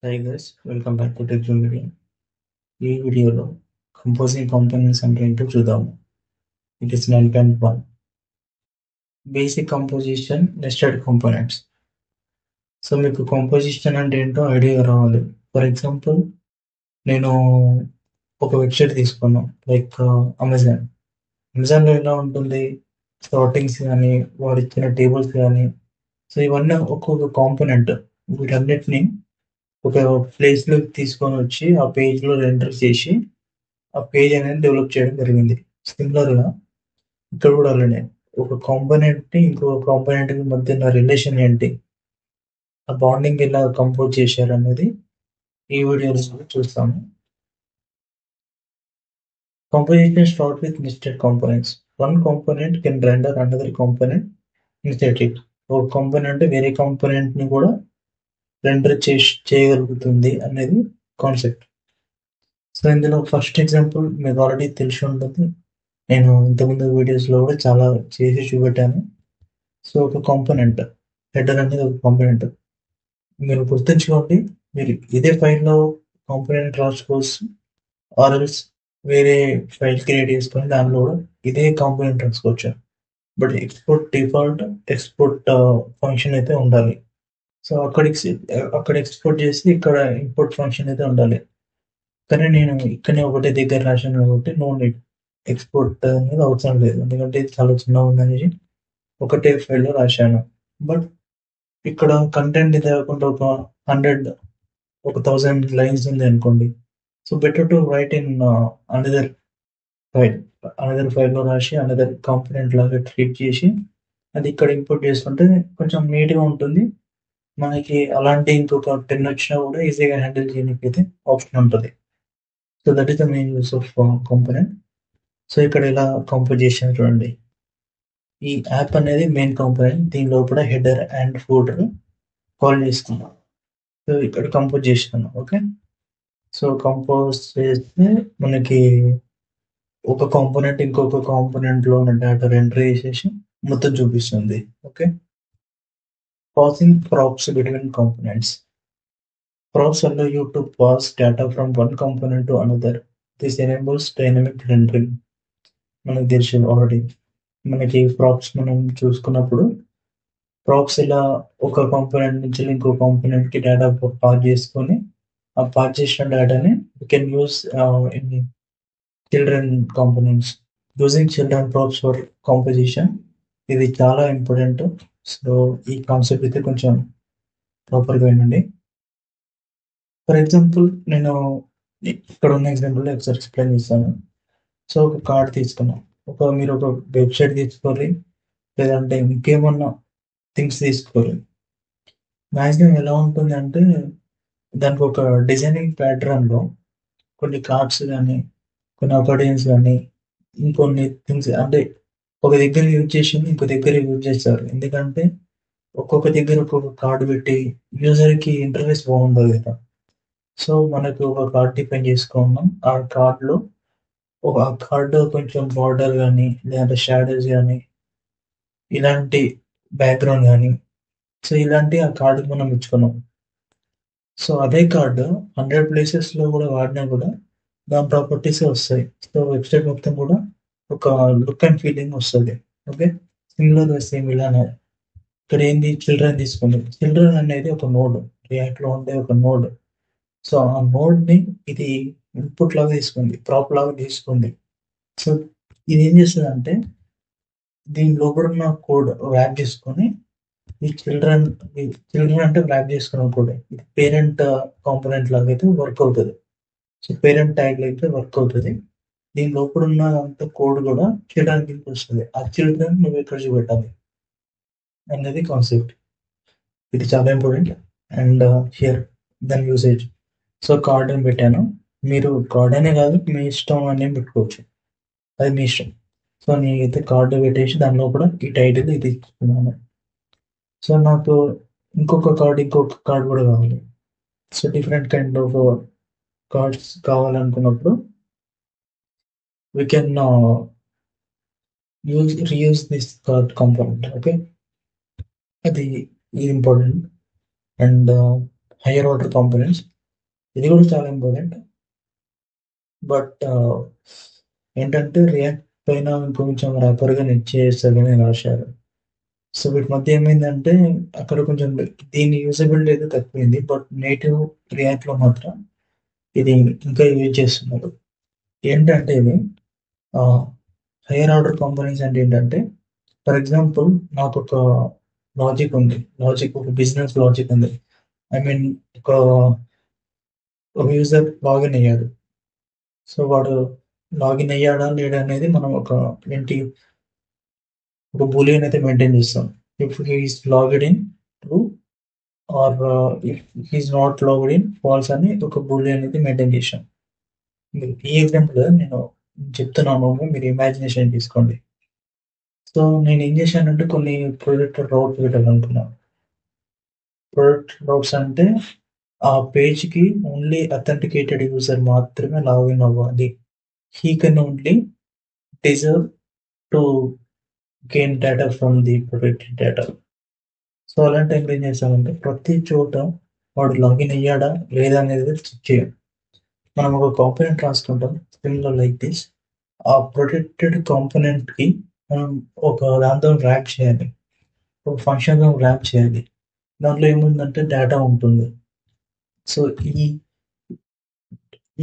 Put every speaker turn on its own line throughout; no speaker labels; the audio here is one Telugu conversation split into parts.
Hi guys, welcome back to Tech Zoom again. ఈ వీడియోలో కంపోజింగ్ కాంపోనెంట్స్ అంటే ఏంటో చూద్దాము. It is 9.1 basic composition nested components. So మీకు కంపోజిషన్ అంటే ఏంటో ఐడియా రావాలి. ఫర్ ఎగ్జాంపుల్ నేను ఒక వెబ్సైట్ తీసుకున్నాను లైక్ అమెజాన్. అమెజాన్లో ఎలా ఉంటుంది, సార్టింగ్స్ కానీ వాడు ఇచ్చిన టేబుల్స్ కానీ, సో ఇవన్నీ ఒక్కొక్క కాంపోనెంట్. వీటన్నిటిని ఒక ప్లేస్లోకి తీసుకొని వచ్చి ఆ పేజ్లో ఎంటర్ చేసి ఆ పేజ్ అనేది డెవలప్ చేయడం జరిగింది. సిమిలర్‌గా ఇక్కడ కూడా అలానే ఒక కాంపోనెంట్‌ని ఇంకొక కాంపోనెంట్‌కి మధ్య ఉన్న రిలేషన్ ఏంటి? ఆ బాండింగ్ ఎలా కంపోజ్ చేశారనేది ఈ వీడియోలో చూస్తాము. Composition start with nested components. One component can render another component inside it. ఒక కాంపోనెంట్ వేరే కాంపోనెంట్‌ని కూడా రెండర్ చేయగలుగుతుంది అనేది కాన్సెప్ట్. సో ఇందులో ఫస్ట్ ఎగ్జాంపుల్ మీకు ఆల్రెడీ తెలిసి ఉంటుంది. నేను ఇంతకుముందు వీడియోస్‌లో కూడా చాలా చేసి చూపెట్టాను. సో ఒక కాంపోనెంట్ హెడర్ అనేది ఒక కాంపోనెంట్. మీరు గుర్తుంచుకోండి, మీరు ఇదే ఫైల్‌లో కాంపోనెంట్ రాసుకోవచ్చు ఆర్ ఎల్స్ వేరే ఫైల్ క్రియేట్ చేసుకొని దానిలో కూడా ఇదే కాంపోనెంట్ రాసుకోవచ్చు. బట్ డిఫాల్ట్ ఎక్స్‌పోర్ట్ ఫంక్షన్ అయితే ఉండాలి. సో అక్కడ ఎక్స్‌పోర్ట్ చేసి ఇక్కడ ఇంపోర్ట్ ఫంక్షన్ అయితే ఉండాలి. కానీ నేను ఇక్కడనే ఒకటే దగ్గర రాశాను కాబట్టి నో నీడ్ ఎక్స్‌పోర్ట్ అనేది అవసరం లేదు. ఎందుకంటే ఇది చాలా చిన్నగా ఉందనేసి ఒకటే ఫైల్‌లో రాశాను. బట్ ఇక్కడ కంటెంట్ ఇది కాకుండా ఒక 100 ఒక 1000 లైన్స్ ఉంది అనుకోండి. So better to right in another file. Another ఫైల్‌లో రాసి అనదర్ కాంపోనెంట్ లాగా ట్రీట్ చేసి అది ఇక్కడ ఇంపోర్ట్ చేసుకుంటే కొంచెం నీట్‌గా ఉంటుంది. మనకి అలాంటి ఇంకొక 10 వచ్చినా కూడా ఈజీగా హ్యాండిల్ చేయడానికైతే ఆప్షన్ ఉంటది. So that is the main use of component. So ఇక్కడ ఇలా కంపోజ్ చేశాను చూడండి. ఈ యాప్ అనేది మెయిన్ కాంపోనెంట్. దీని లోపల హెడర్ అండ్ ఫోల్డర్ కాల్ చేసుకున్నాం. సో ఇక్కడ కంపోజ్ చేశాను. ఓకే. సో కంపోజ్ చేస్తే మనకి ఒక కాంపోనెంట్ ఇంకొక కాంపోనెంట్‌లో ఉన్న డేటా ఎంటర్ చేసేసి మొత్తం చూపిస్తుంది. Okay. Passing props between components. Props allow you to pass data from one component to another. This enables dynamic rendering. మనకు తెలుసు ఆల్రెడీ. మనకి ప్రాప్స్ మనం చూసుకున్నప్పుడు ప్రాప్స్ ఇలా ఒక కాంపోనెంట్ నుంచి ఇంకో కాంపోనెంట్‌కి డేటా పాస్ చేసుకొని ఆ పాస్ చేసిన డేటాని you can use in children components. Using children props for composition ఇది చాలా ఇంపార్టెంట్. సో ఈ కాన్సెప్ట్ అయితే కొంచెం ప్రాపర్‌గా వినండి. ఫర్ ఎగ్జాంపుల్ నేను ఇక్కడ ఉన్న ఎగ్జాంపుల్‌లో ఒకసారి ఎక్స్‌ప్లెయిన్ చేస్తాను. సో ఒక కార్డ్ తీసుకున్నాం. మీరు ఒక వెబ్‌సైట్ తీసుకోవాలి, లేదంటే ఇంకేమన్నా థింగ్స్ తీసుకోవాలి. మాక్సిమం ఎలా ఉంటుందంటే దానికి ఒక డిజైనింగ్ ప్యాటర్న్‌లో కొన్ని కార్డ్స్ గానీ, కొన్ని అకార్డియన్స్ గానీ, ఇంకొన్ని థింగ్స్ అంటే ఒక దగ్గర యూజ్ చేసింది ఇంకో దగ్గర యూజ్ చేస్తారు. ఎందుకంటే ఒక్కొక్క దగ్గర ఒక్కొక్క కార్డ్ పెట్టి యూజర్‌కి ఇంటర్ఫేస్ బాగుండదు కదా! సో మనకు ఒక కార్డ్ డిఫైన్ చేసుకున్నాం. ఆ కార్డ్‌లో ఆ కార్డ్ కొంచెం బార్డర్ గానీ, లేదంటే షాడోస్ గానీ, ఇలాంటి బ్యాక్‌గ్రౌండ్ గానీ, సో ఇలాంటి ఆ కార్డ్‌కి మనం ఇచ్చుకున్నాం. సో అదే కార్డ్ 100 ప్లేసెస్‌లో కూడా వాడినా కూడా దాని ప్రాపర్టీసే వస్తాయి. సో వెబ్‌సైట్ మొత్తం కూడా ఒక లుక్ అండ్ ఫీలింగ్ వస్తది. ఓకే. సిమిలర్‌గా సేమ్ ఇలానే ఇక్కడ ఏంది చిల్డ్రన్ తీసుకోండి. చిల్డ్రన్ అనేది ఒక నోడ్. రియాక్ట్‌లో ఉండే ఒక నోడ్. సో ఆ నోడ్‌ని ఇది ఇన్‌పుట్ లాగా తీసుకుంది. ప్రాప్ లాగా తీసుకుంది. సో ఇదేం చేస్తదంటే దీని లోపల ఉన్న కోడ్ ర్యాప్ చేసుకొని ఈ చిల్డ్రన్ అంటే ర్యాప్ చేసుకున్న కోడే. ఇది పేరెంట్ కాంపోనెంట్ లాగా అయితే వర్క్ అవుతది. సో పేరెంట్ ట్యాగ్‌లో అయితే వర్క్ అవుతది. దీని లోపల ఉన్న అంత కోడ్ కూడా చిల్డ్రన్ కిందకి వస్తది. ఆ చిల్డ్రన్ నువ్వు ఇక్కడ చూపెట్టాలి అనేది కాన్సెప్ట్. ఇది చాలా ఇంపార్టెంట్. అండ్ హియర్ దాని యూసేజ్. సో కార్డ్ అని పెట్టాను. మీరు కార్డ్ అనే కాదు మీ ఇష్టం అని పెట్టుకోవచ్చు. అది మీ ఇష్టం. సో నేనైతే కార్డ్ పెట్టేసి దాని లోపల ఈ టైటిల్ ఇది ఇచ్చుకున్నాను. సో నాకు ఇంకొక కార్డ్ కూడా కావాలి. So different kind of cards కావాలనుకున్నప్పుడు we can reuse this card component. Okay. అది important. And higher order components. ఇది కూడా చాలా ఇంపార్టెంట్. బట్ ఏంటంటే రియాక్ట్ పైన ఇంకొంచెం ర్యాపర్గా చేస్తారని రాశారు. సో వీటి మధ్య ఏమైందంటే అక్కడ కొంచెం దీని యూజబిలిటీ అయితే తక్కువైంది. బట్ నేటివ్ రియాక్ట్లో మాత్రం ఇది ఇంకా యూజ్ చేస్తున్నారు. ఏంటంటే ఇది హైయర్ ఆర్డర్ కాంపోనెంట్స్ అంటే ఏంటంటే, ఫర్ ఎగ్జాంపుల్ నాకు ఒక లాజిక్ ఉంది. ఒక బిజినెస్ లాజిక్ ఉంది. ఐ మీన్ ఒక యూజర్ లాగిన్ అయ్యాడు. సో వాడు లాగిన్ అయ్యాడా లేడా అనేది మనం ఒక బూలియన్ అయితే మెయింటైన్ చేస్తాం. If he is logged in true or if he is not logged in false అని ఒక బూలియన్ అయితే మెయింటైన్ చేసాం. ఈ ఎగ్జాంపుల్ నేను చెప్తున్నాను, మీరు ఇమాజినేషన్ తీసుకోండి. సో నేను ఏం చేశానంటే కొన్ని ప్రొజెక్టర్ రౌట్ పెట్టాలనుకున్నాను. ప్రొజెక్ట్ రౌట్స్ అంటే ఆ పేజ్కి ఓన్లీ అథెంటికేటెడ్ యూజర్ మాత్రమే లాగిన్ అవ్వాలి. He can only deserve to gain data from the protected data. So అలాంటి టైంలో ఏం చేస్తామంటే ప్రతి చోట వాడు లాగిన్ అయ్యాడా లేదా అనేది చెక్ చేయం. మనం ఒక కాంపోనెంట్ రాసుకుంటాం సిమిలర్ లైక్ దిస్. ఆ ప్రొటెక్టెడ్ కాంపోనెంట్కి మనం ఒక దాంతో ర్యాప్ చేయాలి, ఒక ఫంక్షన్తో ర్యాప్ చేయాలి. దాంట్లో ఏముందంటే డేటా ఉంటుంది. సో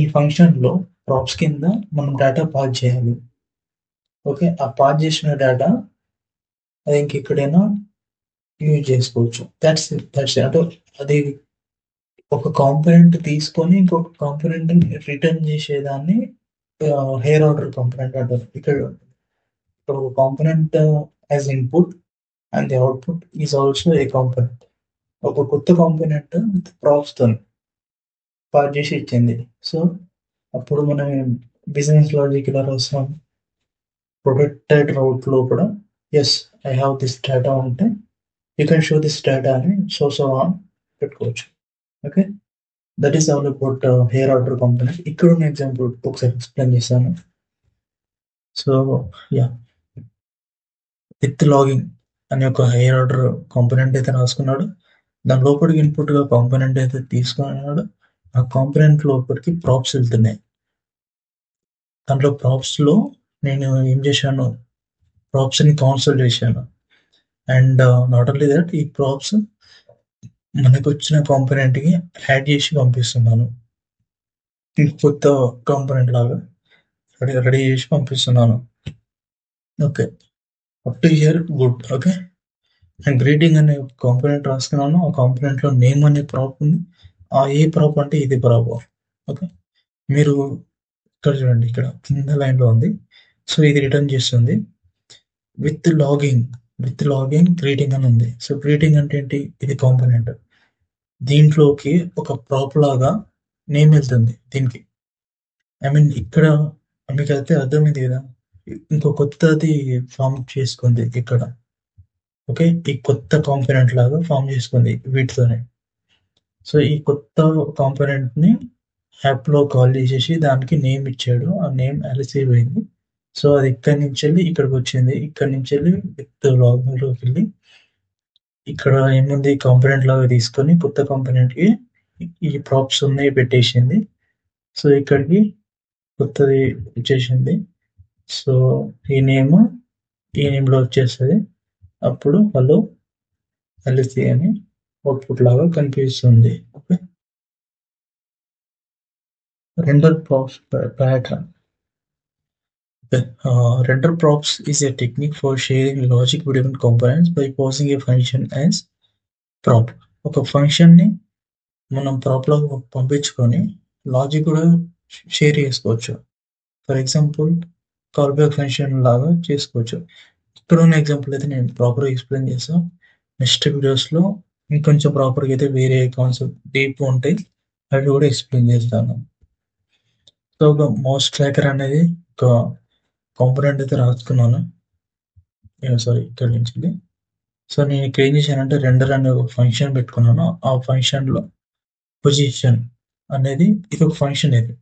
ఈ ఫంక్షన్లో ప్రాప్స్ కింద మనం డేటా పాస్ చేయాలి. ఓకే, ఆ పాస్ చేసిన డేటా అది ఇంకెక్కడైనా యూజ్ చేసుకోవచ్చు. దట్స్ అంటే అది ఒక కాంపోనెంట్ తీసుకొని ఇంకొక కాంపోనెంట్ రిటర్న్ చేసేదాన్ని హైయర్ ఆర్డర్ కాంపోనెంట్ అంటారు. ఇక్కడ ఒక component as input and the output is also a component. ఒక కొత్త కాంపోనెంట్ విత్ ప్రాప్స్తో పాస్ చేసి ఇచ్చింది. సో అప్పుడు మనం బిజినెస్ లాజిక్ ఇలా రాస్తాం. ప్రొటెక్టెడ్ రౌట్లో కూడా as I have this data ఉంటే you can show this data అని సో ఆన్ పెట్టుకోవచ్చు. Okay, that is all about higher order component. ఇక్కడ ఉన్న ఎగ్జాంపుల్ ఒకసారి ఎక్స్ప్లెయిన్ చేశాను. సో యా, విత్ లాగింగ్ అనే ఒక హైయర్ ఆర్డర్ కాంపోనెంట్ అయితే రాసుకున్నాడు. దాని లోపలికి ఇన్పుట్గా కాంపోనెంట్ అయితే తీసుకున్నాడు. ఆ కాంపోనెంట్ లోపలికి ప్రాప్స్ వెళ్తున్నాయి. దాంట్లో ప్రాప్స్లో నేను ఏం చేశాను, ప్రాప్స్ని కాన్సల్ చేశాను. అండ్ నాట్ ఓన్లీ దట్, ఈ ప్రాప్స్ మనకు వచ్చిన కాంపోనెంట్కి యాడ్ చేసి పంపిస్తున్నాను. కొత్త కాంపోనెంట్ లాగా రెడీ చేసి పంపిస్తున్నాను. Okay, up to hear good. Okay, and greeting అనే కాంపోనెంట్ రాసుకున్నాను. ఆ కాంపోనెంట్లో నేమ్ అనే ప్రాప్ ఉంది. ఆ ఏ ప్రాప్ అంటే ఇది ప్రాప్. ఓకే, మీరు ఇక్కడ చూడండి, ఇక్కడ కింద లైన్లో ఉంది. సో ఇది రిటర్న్ చేస్తుంది విత్ లాగింగ్ గ్రీటింగ్ అని ఉంది. సో గ్రీటింగ్ అంటే ఏంటి, ఇది కాంపోనెంట్. దీంట్లోకి ఒక ప్రాప్ లాగా నేమ్ వెళ్తుంది దీనికి. ఐ మీన్ ఇక్కడ మీకు అయితే అర్థమైంది కదా, ఇంకో కొత్తది ఫామ్ చేసుకుంది ఇక్కడ. ఓకే, ఈ కొత్త కాంపోనెంట్ లాగా ఫామ్ చేసుకుంది వీటితోనే. సో ఈ కొత్త కాంపోనెంట్ని యాప్లో కాల్ చేసేసి దానికి నేమ్ ఇచ్చాడు. ఆ నేమ్ రిసీవ్ అయింది. సో అది ఇక్కడి నుంచి వెళ్ళి ఇక్కడికి వచ్చింది. ఇక్కడి నుంచి వెళ్ళి విత్ లాగిన్లోకి వెళ్ళి ఇక్కడ ఏముంది కాంపోనెంట్ లాగా తీసుకొని కొత్త కాంపోనెంట్కి ఈ ప్రాప్స్ ఉన్నాయి పెట్టేసింది. సో ఇక్కడికి కొత్తది వచ్చేసింది. సో ఈ నేమ్లో వచ్చేస్తుంది. అప్పుడు హలో ఎల్సి అని అవుట్పుట్ లాగా కనిపిస్తుంది. Okay, render props diagram. Render props is a technique for sharing logic between components by posing a function as prop. ఒక ఫంక్షన్ని మనం ప్రాప్లో పంపించుకొని లాజిక్ కూడా షేర్ చేసుకోవచ్చు. For example call back function లాగా చేసుకోవచ్చు. ఇక్కడ ఉన్న ఎగ్జాంపుల్ అయితే నేను ప్రాపర్గా ఎక్స్ప్లెయిన్ చేస్తాను. నెక్స్ట్ వీడియోస్లో ఇంకొంచెం ప్రాపర్గా అయితే వేరే కాన్సెప్ట్ డీప్ ఉంటాయి, అవి కూడా ఎక్స్ప్లెయిన్ చేస్తాను. సో ఒక మౌస్ ట్రాకర్ అనేది ఒక కాంపోనెంట్ అయితే రాసుకున్నాను. సారీ, ఇక్కడ నుంచి. సో నేను ఇక్కడ ఏం చేశానంటే రెండర్ అనే ఒక ఫంక్షన్ పెట్టుకున్నాను. ఆ ఫంక్షన్లో పొజిషన్ అనేది ఇది ఒక ఫంక్షన్. ఇది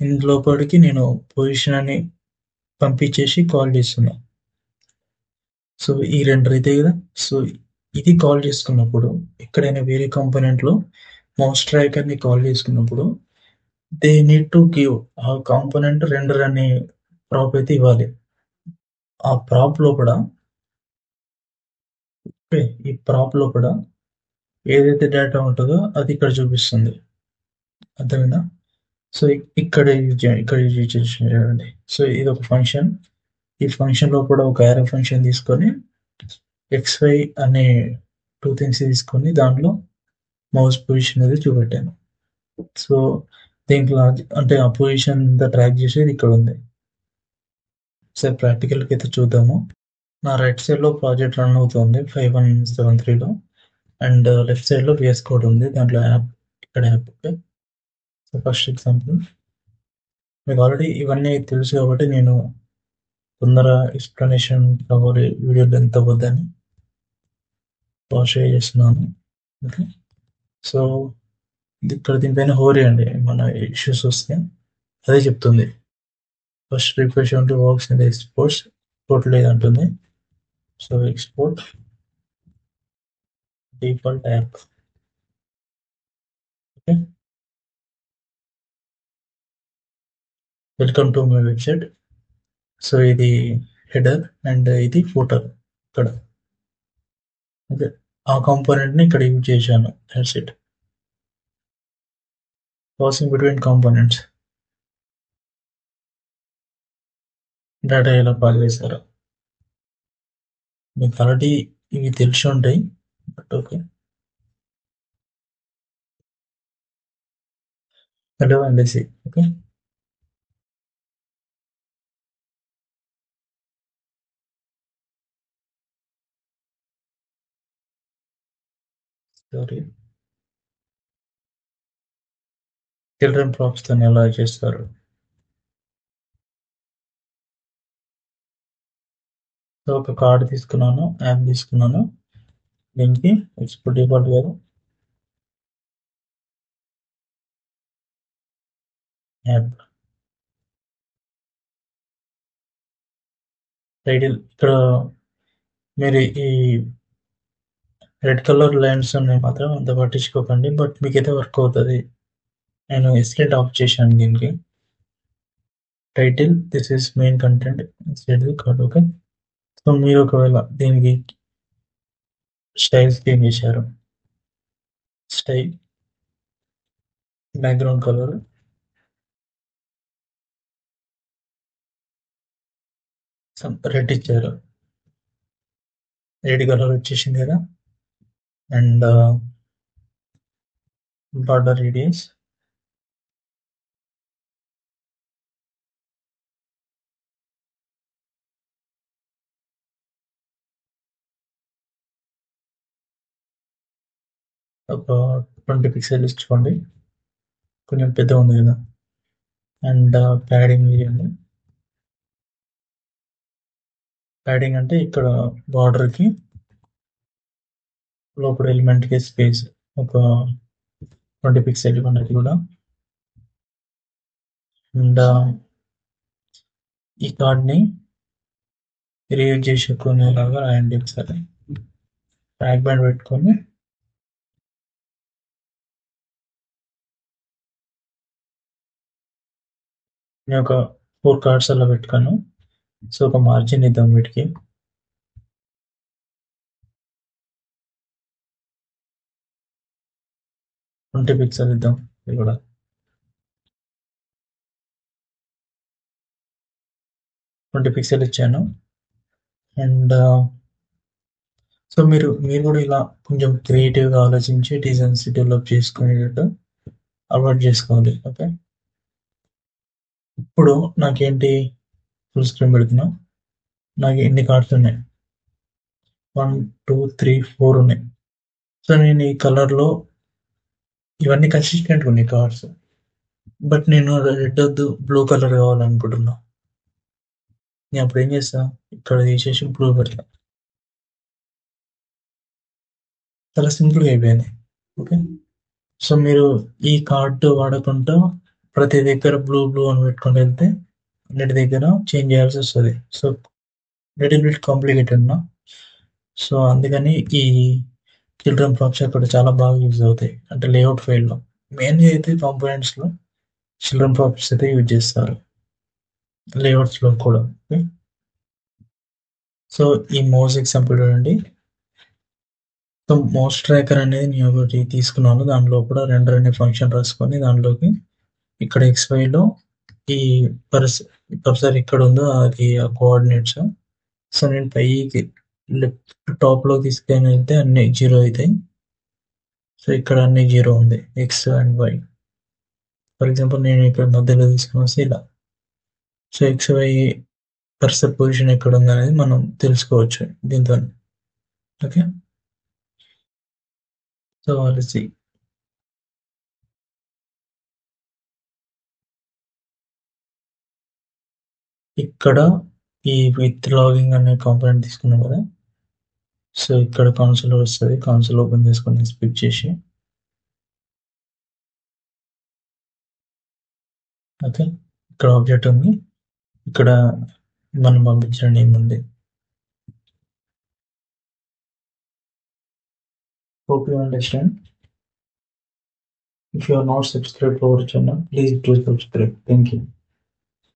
ఇందులోపడికి నేను పొజిషన్ అని పంపించేసి కాల్ చేస్తున్నాను. సో ఈ రెండర్ అయితే కదా. సో ఇది కాల్ చేసుకున్నప్పుడు ఎక్కడైనా వేరే కాంపోనెంట్లో మౌస్ ట్రాకర్ని కాల్ చేసుకున్నప్పుడు దే నీడ్ టు గివ్ ఆ కాంపోనెంట్ రెండర్ అనే ప్రాప్ అయితే ఇవ్వాలి. ఆ ప్రాప్ లోపల ఈ ప్రాప్ లోపల ఏదైతే డేటా ఉంటుందో అది ఇక్కడ చూపిస్తుంది. అర్థమైందా? సో ఇక్కడ యూజ్ చేయండి. సో ఇది ఒక ఫంక్షన్. ఈ ఫంక్షన్ లోపల ఒక యారో ఫంక్షన్ తీసుకొని xy అనే 2 థింగ్స్ తీసుకొని దాంట్లో మౌస్ పొజిషన్ అనేది చూపెట్టాను. సో దీంట్లో అంటే ఆ పొజిషన్ ట్రాక్ చేసేది ఇక్కడ ఉంది. సరే ప్రాక్టికల్కి అయితే చూద్దాము. నా రైట్ సైడ్లో ప్రాజెక్ట్ రన్ అవుతుంది 5173లో అండ్ లెఫ్ట్ సైడ్లో VS కోడ్ ఉంది. దాంట్లో యాప్ ఇక్కడ app. Okay, so first example మీకు ఆల్రెడీ ఇవన్నీ తెలుసు కాబట్టి నేను తొందర ఎక్స్ప్లెనేషన్ కావాలి, వీడియో లెంత్ అవ్వద్దని షేర్ చేస్తున్నాను. ఓకే, సో ఇక్కడ దీనిపైన హోరీ అండి, మన ఇష్యూస్ వస్తే అదే చెప్తుంది. ఫస్ట్ రిఫ్రెష్ అంటే వర్క్స్ అండ్ ఎక్స్పోర్ట్స్ టోటల్ లేదంటుంది. So export default app. Okay, welcome to my website. So ఇది హెడర్ అండ్ ఇది ఫోటర్ ఇక్కడ. ఓకే, ఆ కాంపోనెంట్ని ఇక్కడ యూజ్ చేశాను. That's it. Passing between components, data ఎలా పాస్ చేశారు మీకు ఆల్రెడీ ఇవి తెలిసి ఉంటాయి. బట్ ఓకే, హలో అండేసి. ఓకే, సారీ, చిల్డ్రన్ ప్రాప్స్ తో ఎలా చేస్తారు. సో ఒక కార్డు తీసుకున్నాను, యాప్ తీసుకున్నాను, దీనికి ఎక్స్పోర్ట్ డిఫాల్ట్ గారు యాప్ టైటిల్. ఇక్కడ మీరు ఈ రెడ్ కలర్ లైన్స్ ఉన్నాయి మాత్రం అంత పట్టించుకోకండి, బట్ మీకైతే వర్క్ అవుతుంది. నేను ఎస్కేట్ ఆఫ్ చేశాను దీనికి. Title this is main content inside the card. Okay, so మీరు ఒకవేళ దీనికి స్టైల్స్ చేంజ్ చేశారు, స్టైల్ బ్యాక్గ్రౌండ్ కలర్ రెడ్ ఇచ్చారు, రెడ్ కలర్ వచ్చేసింది కదా. అండ్ బార్డర్ రేడియస్ ఒక 20 పిక్సెల్ ఇచ్చుకోండి, కొంచెం పెద్ద ఉంది కదా. అండ్ ప్యాడింగ్ ఇవ్వండి. ప్యాడింగ్ అంటే ఇక్కడ బార్డర్కి లోపల ఎలిమెంట్కి స్పేస్ ఒక 20 పిక్సెల్ ఇవ్వండి కూడా. అండ్ ఈ కార్డ్ని రీయూజ్ చేసుకునేలాగా రాయండి ఒకసారి. ట్రాక్ బ్యాండ్ పెట్టుకొని నేను ఒక 4 కార్డ్స్ అలా పెట్టుకాను. సో ఒక మార్జిన్ ఇద్దాం వీటికి. ట్వంటీ పిక్సెల్ ఇద్దాం ఇది కూడా. 20 పిక్సెల్ ఇచ్చాను. అండ్ సో మీరు కూడా ఇలా కొంచెం క్రియేటివ్గా ఆలోచించి డిజైన్స్ డెవలప్ చేసుకునేటట్టు అలవాటు చేసుకోవాలి. ఓకే, ఇప్పుడు నాకేంటి ఫుల్ స్క్రీన్ పెడుతున్నా, నాకు ఎన్ని కార్డ్స్ ఉన్నాయి, 1 2 3 4 ఉన్నాయి. సో నేను ఈ కలర్లో ఇవన్నీ కన్సిస్టెంట్గా ఉన్నాయి కార్డ్స్, బట్ నేను రెడ్ వద్దు బ్లూ కలర్ కావాలనుకుంటున్నా. నేను అప్పుడు ఏం చేస్తా, ఇక్కడ తీసేసి బ్లూ పెడతా. చాలా సింపుల్గా అయిపోయింది. ఓకే, సో మీరు ఈ కార్డు వాడకుండా ప్రతి దగ్గర బ్లూ అని పెట్టుకొని వెళ్తే అన్నిటి దగ్గర చేంజ్ చేయాల్సి వస్తుంది. సో లిటిల్ బిట్ కాంప్లికేటెడ్ నా. సో అందుకని ఈ చిల్డ్రన్ ప్రాప్స్ అక్కడ చాలా బాగా యూజ్ అవుతాయి, అంటే లేఅవుట్ ఫైల్లో మెయిన్గా అయితే కాంపోనెంట్స్లో చిల్డ్రన్ ప్రాపర్టీస్ అయితే యూజ్ చేస్తారు లేఅవుట్స్లో కూడా. సో ఈ మౌస్ ఎగ్జాంపుల్ చూడండి. సో మౌస్ ట్రాకర్ అనేది నేను ఒకటి తీసుకున్నాను. దాంట్లో కూడా రెండర్ అనే ఫంక్షన్ రాసుకొని దాంట్లోకి ఇక్కడ XYలో ఈ కర్సర్ ఇక్కడ ఉందో అది ఆ కోఆర్డినేట్స్. సో నేను పైకి లెఫ్ట్ టాప్లో తీసుకొని వెళ్తే అన్ని 0 అవుతాయి. సో ఇక్కడ అన్ని 0 ఉంది X and Y. For example నేను ఇక్కడ మధ్యలో తీసుకొని వస్తే ఇలా. సో XY కర్సర్ పొజిషన్ ఎక్కడ ఉంది అనేది మనం తెలుసుకోవచ్చు దీంతో. Okay, so let's see. ఇక్కడ ఈ విత్ లాగింగ్ అనే కాంపోనెంట్ తీసుకున్నాం కదా. సో ఇక్కడ కన్సోల్ వస్తుంది. కన్సోల్ ఓపెన్ చేసుకొని స్పిక్ చేసి ఓకే, ఇక్కడ ఆబ్జెక్ట్ ఉంది. ఇక్కడ మనం పంపించిన నేమ్ ఉంది. Hope you understand. If you are not subscribed to our channel, please do subscribe. Thank you.